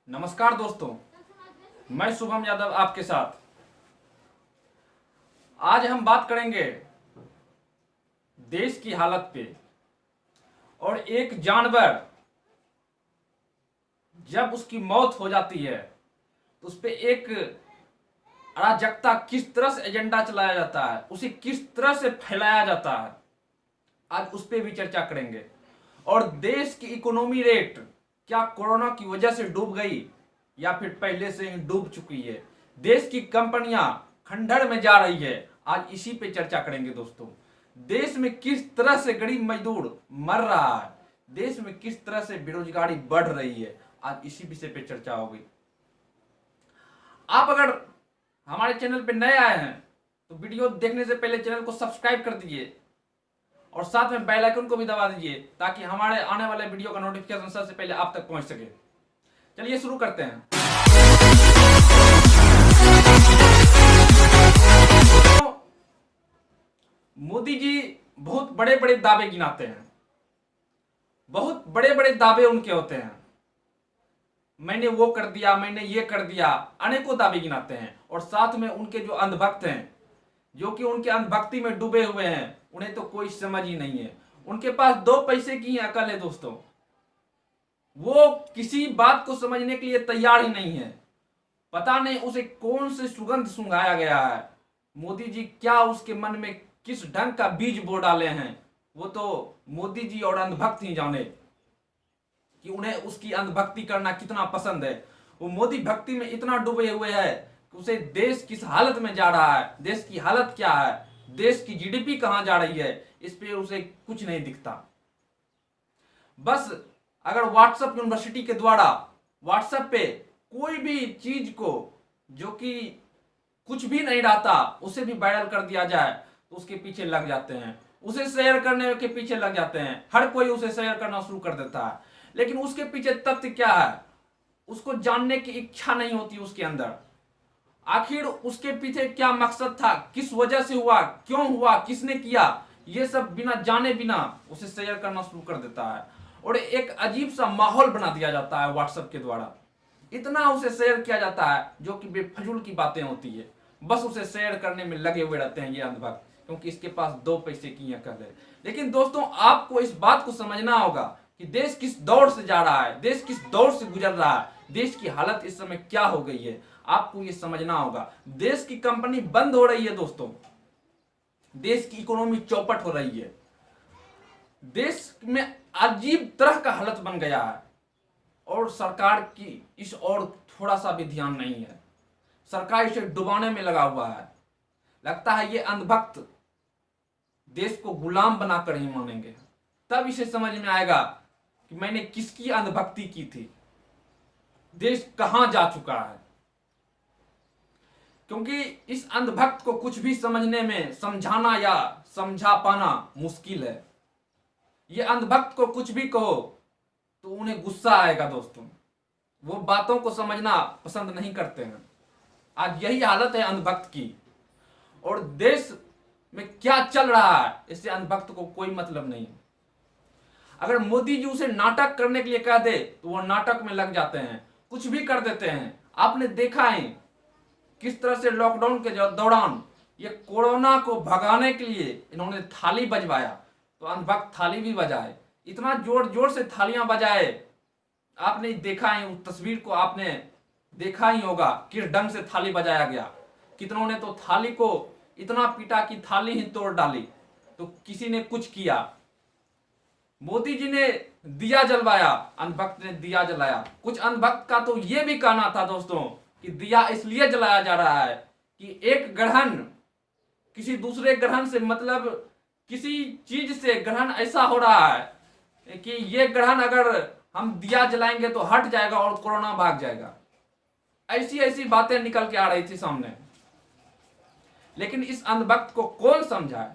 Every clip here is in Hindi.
नमस्कार दोस्तों, मैं शुभम यादव आपके साथ। आज हम बात करेंगे देश की हालत पे। और एक जानवर जब उसकी मौत हो जाती है तो उस पे एक अराजकता किस तरह से एजेंडा चलाया जाता है, उसे किस तरह से फैलाया जाता है, आज उस पे भी चर्चा करेंगे। और देश की इकोनॉमी रेट क्या कोरोना की वजह से डूब गई या फिर पहले से ही डूब चुकी है। देश की कंपनियां खंडहर में जा रही है, आज इसी पे चर्चा करेंगे दोस्तों। देश में किस तरह से गरीब मजदूर मर रहा है, देश में किस तरह से बेरोजगारी बढ़ रही है, आज इसी विषय पे चर्चा होगी। आप अगर हमारे चैनल पे नए आए हैं तो वीडियो देखने से पहले चैनल को सब्सक्राइब कर दीजिए और साथ में बेल आइकन को भी दबा दीजिए ताकि हमारे आने वाले वीडियो का नोटिफिकेशन सबसे पहले आप तक पहुंच सके। चलिए शुरू करते हैं। तो मोदी जी बहुत बड़े बड़े दावे गिनाते हैं, बहुत बड़े बड़े दावे उनके होते हैं। मैंने वो कर दिया, मैंने ये कर दिया, अनेकों दावे गिनाते हैं। और साथ में उनके जो अंधभक्त हैं, जो कि उनके अंधभक्ति में डूबे हुए हैं, उन्हें तो कोई समझ ही नहीं है। उनके पास 2 पैसे की अकल है दोस्तों, वो किसी बात को समझने के लिए तैयार ही नहीं है। पता नहीं उसे कौन से सुगंध सुंघाया गया है, मोदी जी क्या उसके मन में किस ढंग का बीज बो डाले हैं, वो तो मोदी जी और अंधभक्त ही जाने कि उन्हें उसकी अंधभक्ति करना कितना पसंद है। वो मोदी भक्ति में इतना डूबे हुए हैं कि उसे देश किस हालत में जा रहा है, देश की हालत क्या है, देश की जीडीपी कहां जा रही है, इस पे उसे कुछ नहीं दिखता। बस अगर व्हाट्सएप यूनिवर्सिटी के द्वारा व्हाट्सएप पे कोई भी चीज को जो कि कुछ भी नहीं रहता उसे भी वायरल कर दिया जाए तो उसके पीछे लग जाते हैं, उसे शेयर करने के पीछे लग जाते हैं। हर कोई उसे शेयर करना शुरू कर देता है, लेकिन उसके पीछे तथ्य क्या है उसको जानने की इच्छा नहीं होती उसके अंदर। आखिर उसके पीछे क्या मकसद था, किस वजह से हुआ, क्यों हुआ, किसने किया, ये सब बिना जाने बिना उसे शेयर करना शुरू कर देता है। और एक अजीब सा माहौल बना दिया जाता है व्हाट्सएप के द्वारा। इतना उसे शेयर किया जाता है जो कि बेफजूल की बातें होती है, बस उसे शेयर करने में लगे हुए रहते हैं ये अंधभक्त, क्योंकि इसके पास 2 पैसे की अकल है। लेकिन दोस्तों आपको इस बात को समझना होगा कि देश किस दौर से जा रहा है, देश किस दौर से गुजर रहा है, देश की हालत इस समय क्या हो गई है, आपको ये समझना होगा। देश की कंपनी बंद हो रही है दोस्तों, देश की इकोनॉमी चौपट हो रही है, देश में अजीब तरह का हालत बन गया है और सरकार की इस और थोड़ा सा भी ध्यान नहीं है। सरकार इसे डुबाने में लगा हुआ है। लगता है ये अंधभक्त देश को गुलाम बनाकर ही मानेंगे, तब इसे समझ में आएगा कि मैंने किसकी अंधभक्ति की थी, देश कहां जा चुका है। क्योंकि इस अंधभक्त को कुछ भी समझने में, समझाना या समझा पाना मुश्किल है। ये अंधभक्त को कुछ भी कहो तो उन्हें गुस्सा आएगा दोस्तों, वो बातों को समझना पसंद नहीं करते हैं। आज यही हालत है अंधभक्त की। और देश में क्या चल रहा है इससे अंधभक्त को कोई मतलब नहीं। अगर मोदी जी उसे नाटक करने के लिए कह दे तो वो नाटक में लग जाते हैं, कुछ भी कर देते हैं। आपने देखा है किस तरह से लॉकडाउन के दौरान ये कोरोना को भगाने के लिए इन्होंने थाली बजवाया, तो अंधभक्त थाली भी बजाए, इतना जोर जोर से थालियां बजाए। आपने देखा है उस तस्वीर को, आपने देखा ही होगा किस ढंग से थाली बजाया गया। कितनों ने तो थाली को इतना पीटा कि थाली ही तोड़ डाली, तो किसी ने कुछ किया। मोदी जी ने दिया जलवाया, अंधभक्त ने दिया जलाया। कुछ अंधभक्त का तो यह भी कहना था दोस्तों कि दिया इसलिए जलाया जा रहा है कि एक ग्रहण किसी दूसरे ग्रहण से, मतलब किसी चीज से ग्रहण ऐसा हो रहा है कि ये ग्रहण अगर हम दिया जलाएंगे तो हट जाएगा और कोरोना भाग जाएगा। ऐसी ऐसी बातें निकल के आ रही थी सामने। लेकिन इस अंधभक्त को कौन समझाए?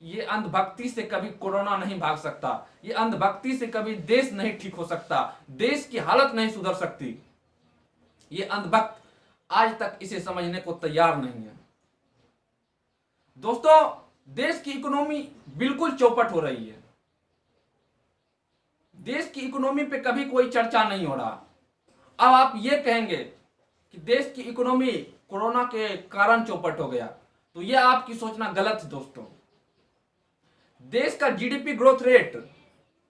ये अंधभक्ति से कभी कोरोना नहीं भाग सकता, ये अंधभक्ति से कभी देश नहीं ठीक हो सकता, देश की हालत नहीं सुधर सकती। ये अंधभक्त आज तक इसे समझने को तैयार नहीं है। दोस्तों देश की इकोनॉमी बिल्कुल चौपट हो रही है। देश की इकोनॉमी पे कभी कोई चर्चा नहीं हो रहा। अब आप ये कहेंगे कि देश की इकोनॉमी कोरोना के कारण चौपट हो गया, तो ये आपकी सोचना गलत है दोस्तों। देश का जीडीपी ग्रोथ रेट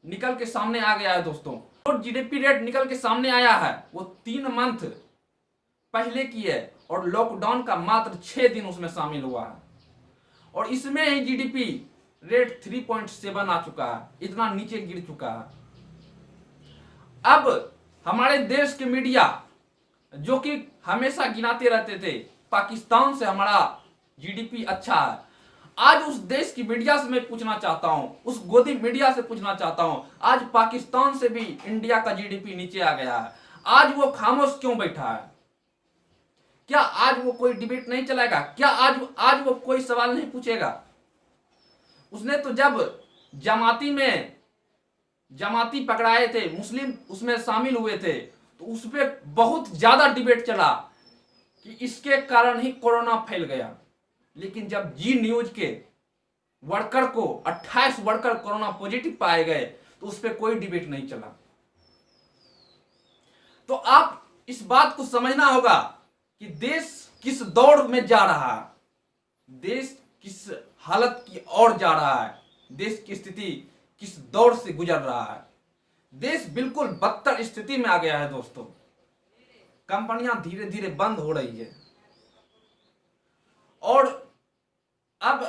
निकल के सामने आ गया है दोस्तों। जो जीडीपी रेट निकल के सामने आया है वो 3 मंथ पहले की है और लॉकडाउन का मात्र 6 दिन उसमें शामिल हुआ है, और इसमें ही जीडीपी रेट 3.7 आ चुका है, इतना नीचे गिर चुका है। अब हमारे देश के मीडिया जो कि हमेशा गिनाते रहते थे पाकिस्तान से हमारा जीडीपी अच्छा है, आज उस देश की मीडिया से मैं पूछना चाहता हूं, उस गोदी मीडिया से पूछना चाहता हूं, आज पाकिस्तान से भी इंडिया का जीडीपी नीचे आ गया है, आज वो खामोश क्यों बैठा है? क्या आज वो कोई डिबेट नहीं चलाएगा? क्या आज वो कोई सवाल नहीं पूछेगा? उसने तो जब जमाती पकड़ाए थे, मुस्लिम उसमें शामिल हुए थे, तो उस पर बहुत ज्यादा डिबेट चला कि इसके कारण ही कोरोना फैल गया। लेकिन जब जी न्यूज के वर्कर को 28 वर्कर कोरोना पॉजिटिव पाए गए तो उस पर कोई डिबेट नहीं चला। तो आप इस बात को समझना होगा कि देश किस दौड़ में जा रहा है, देश किस हालत की ओर जा रहा है, देश की स्थिति किस दौर से गुजर रहा है। देश बिल्कुल बदतर स्थिति में आ गया है दोस्तों। कंपनियां धीरे धीरे बंद हो रही है, और अब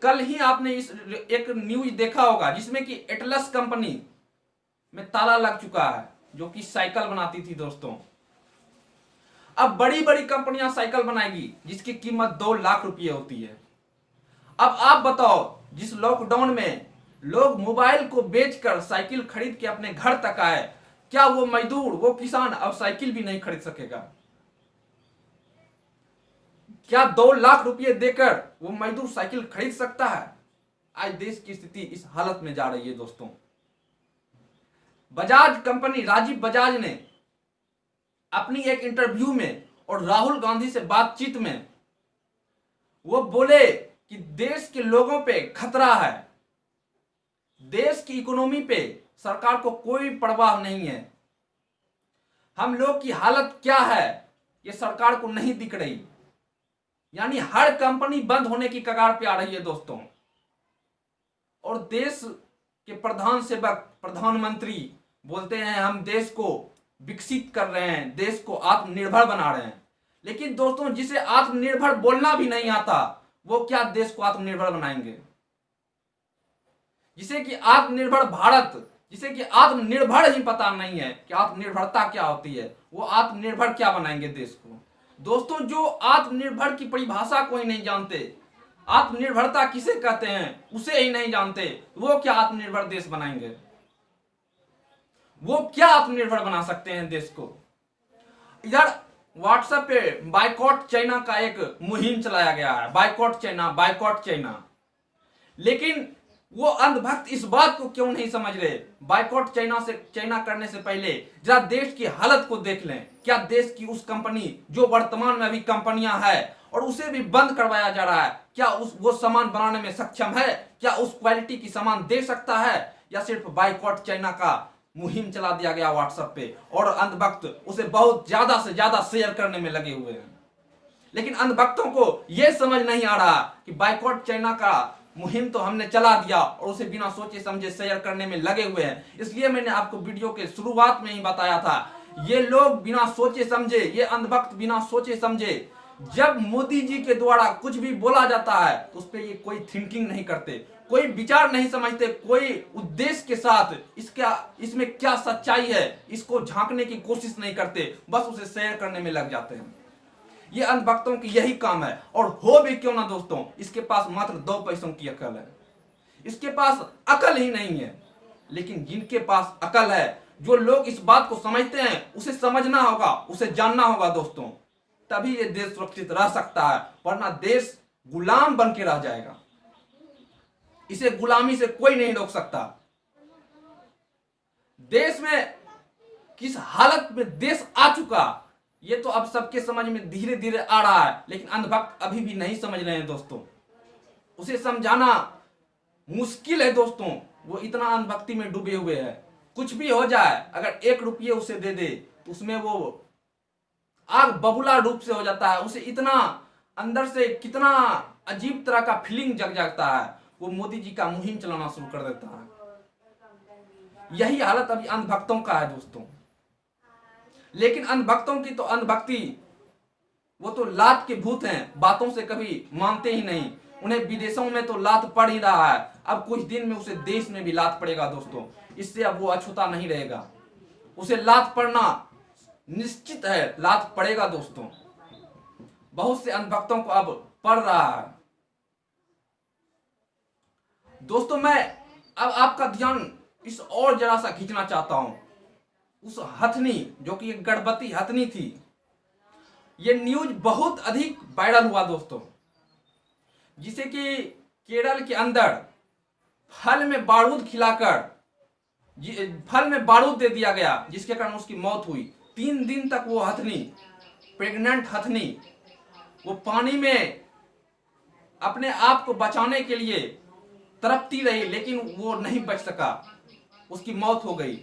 कल ही आपने एक न्यूज देखा होगा जिसमें कि एटलस कंपनी में ताला लग चुका है, जो कि साइकिल बनाती थी दोस्तों। अब बड़ी बड़ी कंपनियां साइकिल बनाएगी जिसकी कीमत 2 लाख रुपये होती है। अब आप बताओ, जिस लॉकडाउन में लोग मोबाइल को बेचकर साइकिल खरीद के अपने घर तक आए, क्या वो मजदूर, वो किसान अब साइकिल भी नहीं खरीद सकेगा? क्या 2 लाख रुपये देकर वो मजदूर साइकिल खरीद सकता है? आज देश की स्थिति इस हालत में जा रही है दोस्तों। बजाज कंपनी, राजीव बजाज ने अपनी एक इंटरव्यू में और राहुल गांधी से बातचीत में वो बोले कि देश के लोगों पे खतरा है, देश की इकोनॉमी पे सरकार को कोई परवाह नहीं है, हम लोग की हालत क्या है ये सरकार को नहीं दिख रही। यानी हर कंपनी बंद होने की कगार पे आ रही है दोस्तों, और देश के प्रधान सेवक, प्रधानमंत्री बोलते हैं हम देश को विकसित कर रहे हैं, देश को आत्मनिर्भर बना रहे हैं। लेकिन दोस्तों, जिसे आत्मनिर्भर बोलना भी नहीं आता वो क्या देश को आत्मनिर्भर बनाएंगे? जिसे कि आत्मनिर्भर भारत, जिसे कि आत्मनिर्भर ही पता नहीं है कि आत्मनिर्भरता क्या होती है, वो आत्मनिर्भर क्या बनाएंगे देश को? दोस्तों, जो आत्मनिर्भर की परिभाषा कोई नहीं जानते, आत्मनिर्भरता किसे कहते हैं उसे ही नहीं जानते, वो क्या आत्मनिर्भर देश बनाएंगे? वो क्या आत्मनिर्भर बना सकते हैं देश को? इधर व्हाट्सएप पे बायकॉट चाइना का एक मुहिम चलाया गया है, बायकॉट चाइना, बायकॉट चाइना। लेकिन वो अंधभक्त इस बात को क्यों नहीं समझ रहे? बायकॉट चाइना करने से पहले जरा देश की हालत को देख लें। क्या देश की उस कंपनी जो वर्तमान में अभी कंपनियां है और उसे भी बंद करवाया जा रहा है, क्या वो सामान बनाने में सक्षम है? क्या उस क्वालिटी की सामान दे सकता है? या सिर्फ बायकॉट चाइना का मुहिम चला दिया गया व्हाट्सएप पे और अंधभक्त उसे बहुत ज्यादा से ज्यादा शेयर करने में लगे हुए हैं। लेकिन अंधभक्तों को यह समझ नहीं आ रहा कि बायकॉट चाइना का मुहिम तो हमने चला दिया और उसे बिना सोचे समझे शेयर करने में लगे हुए हैं। इसलिए मैंने आपको वीडियो के शुरुआत में ही बताया था, ये लोग बिना सोचे समझे, ये अंधभक्त बिना सोचे समझे जब मोदी जी के द्वारा कुछ भी बोला जाता है तो उस पर ये कोई थिंकिंग नहीं करते, कोई विचार नहीं समझते, कोई उद्देश्य के साथ इसमें क्या सच्चाई है इसको झांकने की कोशिश नहीं करते, बस उसे शेयर करने में लग जाते हैं। ये अंधभक्तों की यही काम है। और हो भी क्यों ना दोस्तों, इसके पास मात्र 2 पैसों की अकल है, इसके पास अकल ही नहीं है। लेकिन जिनके पास अकल है, जो लोग इस बात को समझते हैं, उसे समझना होगा, उसे जानना होगा दोस्तों, तभी ये देश सुरक्षित रह सकता है, वरना देश गुलाम बन के रह जाएगा। इसे गुलामी से कोई नहीं रोक सकता। देश में किस हालत में देश आ चुका, ये तो अब सबके समझ में धीरे धीरे आ रहा है, लेकिन अंधभक्त अभी भी नहीं समझ रहे हैं दोस्तों। उसे समझाना मुश्किल है दोस्तों, वो इतना अंधभक्ति में डूबे हुए हैं। कुछ भी हो जाए, अगर 1 रुपये उसे दे दे तो उसमें वो आग बबूला रूप से हो जाता है, उसे इतना अंदर से कितना अजीब तरह का फीलिंग जग जाता है, वो मोदी जी का मुहिम चलाना शुरू कर देता है। यही हालत अभी अंधभक्तों का है दोस्तों। लेकिन अंधभक्तों की तो अंधभक्ति, वो तो लात के भूत हैं, बातों से कभी मानते ही नहीं। उन्हें विदेशों में तो लात पड़ ही रहा है, अब कुछ दिन में उसे देश में भी लात पड़ेगा दोस्तों। इससे अब वो अछूता नहीं रहेगा, उसे लात पड़ना निश्चित है, लात पड़ेगा दोस्तों। बहुत से अंधभक्तों को अब पड़ रहा है दोस्तों। मैं अब आपका ध्यान इस और जरा सा खींचना चाहता हूं, उस हथनी जो कि एक गर्भवती हथनी थी। ये न्यूज बहुत अधिक वायरल हुआ दोस्तों, जिसे कि केरल के अंदर फल में बारूद खिलाकर फल में बारूद दे दिया गया, जिसके कारण उसकी मौत हुई। 3 दिन तक वो हथनी, प्रेग्नेंट हथनी, वो पानी में अपने आप को बचाने के लिए तड़पती रही, लेकिन वो नहीं बच सका, उसकी मौत हो गई।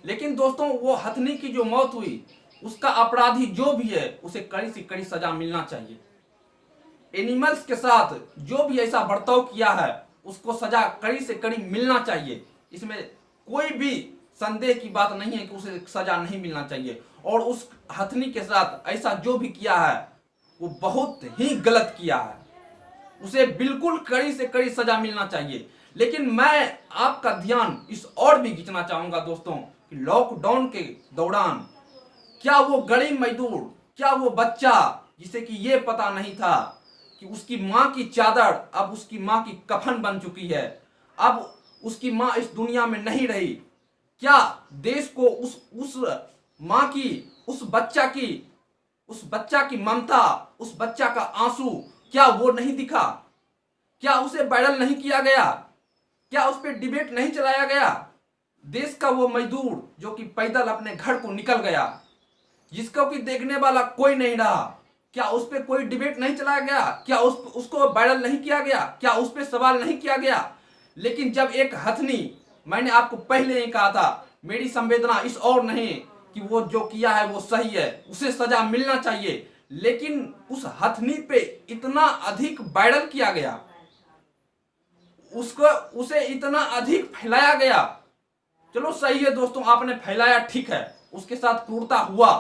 लेकिन दोस्तों वो हथनी की जो मौत हुई, उसका अपराधी जो भी है उसे कड़ी से कड़ी सजा मिलना चाहिए। एनिमल्स के साथ जो भी ऐसा बर्ताव किया है उसको सजा कड़ी से कड़ी मिलना चाहिए। इसमें कोई भी संदेह की बात नहीं है कि उसे सजा नहीं मिलना चाहिए। और उस हथनी के साथ ऐसा जो भी किया है वो बहुत ही गलत किया है, उसे बिल्कुल कड़ी से कड़ी सजा मिलना चाहिए। लेकिन मैं आपका ध्यान इस और भी खींचना चाहूंगा दोस्तों कि लॉकडाउन के दौरान क्या वो गरीब मजदूर, क्या वो बच्चा जिसे कि ये पता नहीं था कि उसकी माँ की चादर अब उसकी माँ की कफन बन चुकी है, अब उसकी माँ इस दुनिया में नहीं रही, क्या देश को उस माँ की, उस बच्चा की ममता, उस बच्चा का आंसू, क्या वो नहीं दिखा? क्या उसे वायरल नहीं किया गया? क्या उस पर डिबेट नहीं चलाया गया? देश का वो मजदूर जो कि पैदल अपने घर को निकल गया, जिसको कि देखने वाला कोई नहीं रहा, क्या उस पर कोई डिबेट नहीं चलाया गया? क्या उसको वायरल नहीं किया गया? क्या उस पर सवाल नहीं किया गया? लेकिन जब एक हथनी, मैंने आपको पहले ही कहा था, मेरी संवेदना इस और नहीं कि वो जो किया है वो सही है, उसे सजा मिलना चाहिए, लेकिन उस हथनी पे इतना अधिक वायरल किया गया, उसे इतना अधिक फैलाया गया। चलो सही है दोस्तों, आपने फैलाया, ठीक है, उसके साथ क्रूरता हुआ,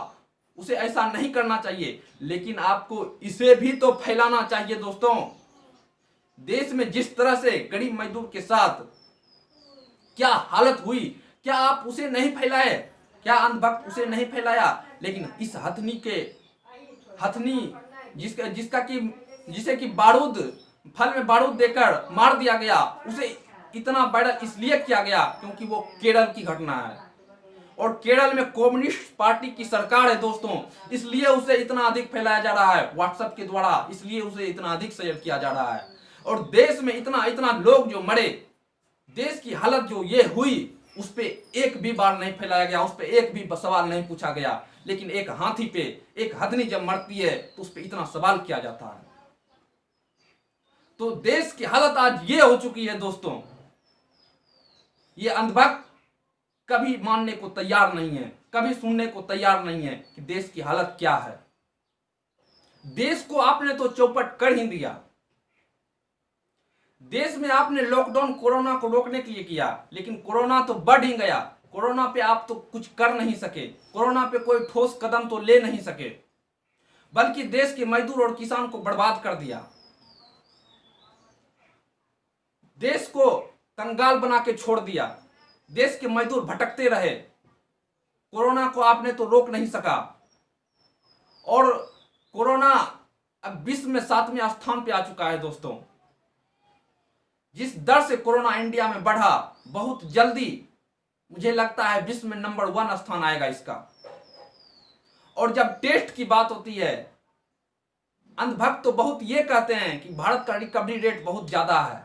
उसे ऐसा नहीं करना चाहिए, लेकिन आपको इसे भी तो फैलाना चाहिए दोस्तों। देश में जिस तरह से गरीब मजदूर के साथ क्या हालत हुई, क्या आप उसे नहीं फैलाए? क्या अंधभक्त उसे नहीं फैलाया? लेकिन इस हथनी जिसे कि बारूद, फल में बारूद देकर मार दिया गया, उसे इतना वायरल इसलिए किया गया क्योंकि वो केरल की घटना है, और केरल में कम्युनिस्ट पार्टी की सरकार है दोस्तों, इसलिए उसे इतना अधिक फैलाया जा रहा है व्हाट्सएप के द्वारा, इसलिए उसे इतना अधिक शेयर किया जा रहा है। और देश में इतना लोग जो मरे, देश की हालत जो ये हुई, उस पे एक भी बार नहीं फैलाया गया, उस पे एक भी सवाल नहीं पूछा गया। लेकिन एक हाथी पे, एक हथनी जब मरती है तो उस पे इतना सवाल किया जाता है। तो देश की हालत आज ये हो चुकी है दोस्तों, ये अंधभक्त कभी मानने को तैयार नहीं है, कभी सुनने को तैयार नहीं है कि देश की हालत क्या है। देश को आपने तो चौपट कर ही दिया। देश में आपने लॉकडाउन कोरोना को रोकने के लिए किया, लेकिन कोरोना तो बढ़ ही गया। कोरोना पे आप तो कुछ कर नहीं सके, कोरोना पे कोई ठोस कदम तो ले नहीं सके, बल्कि देश के मजदूर और किसान को बर्बाद कर दिया, देश को कंगाल बना के छोड़ दिया, देश के मजदूर भटकते रहे। कोरोना को आपने तो रोक नहीं सका, और कोरोना अब विश्व में 7वें स्थान पे आ चुका है दोस्तों। जिस दर से कोरोना इंडिया में बढ़ा, बहुत जल्दी मुझे लगता है विश्व में नंबर 1 स्थान आएगा इसका। और जब टेस्ट की बात होती है, अंधभक्त तो बहुत ये कहते हैं कि भारत का रिकवरी रेट बहुत ज्यादा है,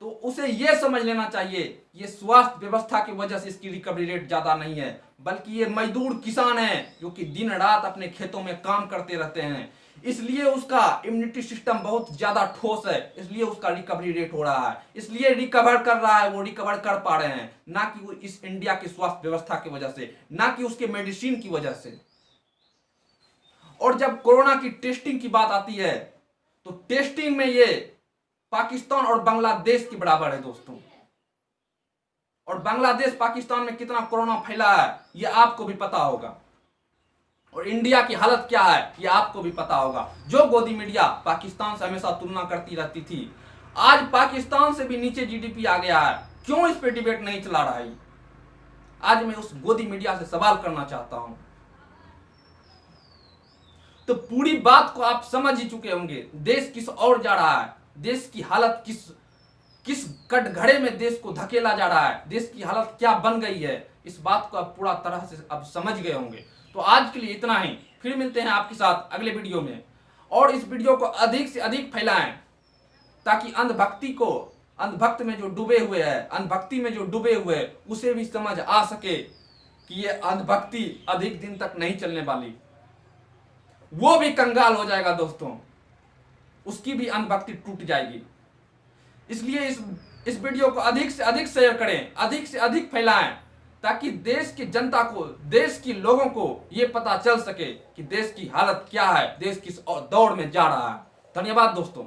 तो उसे ये समझ लेना चाहिए ये स्वास्थ्य व्यवस्था की वजह से इसकी रिकवरी रेट ज्यादा नहीं है, बल्कि ये मजदूर किसान हैं जो कि दिन रात अपने खेतों में काम करते रहते हैं। इसलिए उसका इम्यूनिटी सिस्टम बहुत ज्यादा ठोस है, इसलिए उसका रिकवरी रेट हो रहा है, इसलिए रिकवर कर रहा है, वो रिकवर कर पा रहे हैं, ना कि वो इस इंडिया की स्वास्थ्य व्यवस्था की वजह से, ना कि उसके मेडिसिन की वजह से। और जब कोरोना की टेस्टिंग की बात आती है तो टेस्टिंग में ये पाकिस्तान और बांग्लादेश के बराबर है दोस्तों। और बांग्लादेश पाकिस्तान में कितना कोरोना फैला है ये आपको भी पता होगा, और इंडिया की हालत क्या है ये आपको भी पता होगा। जो गोदी मीडिया पाकिस्तान से हमेशा तुलना करती रहती थी, आज पाकिस्तान से भी नीचे जीडीपी आ गया है, क्यों इस पे डिबेट नहीं चला रहा है? आज मैं उस गोदी मीडिया से सवाल करना चाहता हूं। तो पूरी बात को आप समझ ही चुके होंगे, देश किस ओर जा रहा है, देश की हालत किस कटघरे में देश को धकेला जा रहा है, देश की हालत क्या बन गई है, इस बात को आप पूरा तरह से अब समझ गए होंगे। तो आज के लिए इतना ही, फिर मिलते हैं आपके साथ अगले वीडियो में। और इस वीडियो को अधिक से अधिक फैलाएं ताकि अंधभक्त में जो डूबे हुए हैं, अंधभक्ति में जो डूबे हुए हैं, उसे भी समझ आ सके कि ये अंधभक्ति अधिक दिन तक नहीं चलने वाली, वो भी कंगाल हो जाएगा दोस्तों, उसकी भी अंधभक्ति टूट जाएगी। इसलिए इस वीडियो को अधिक से अधिक शेयर करें, अधिक से अधिक फैलाएं ताकि देश की जनता को, देश के लोगों को ये पता चल सके कि देश की हालत क्या है, देश किस दौर में जा रहा है। धन्यवाद दोस्तों।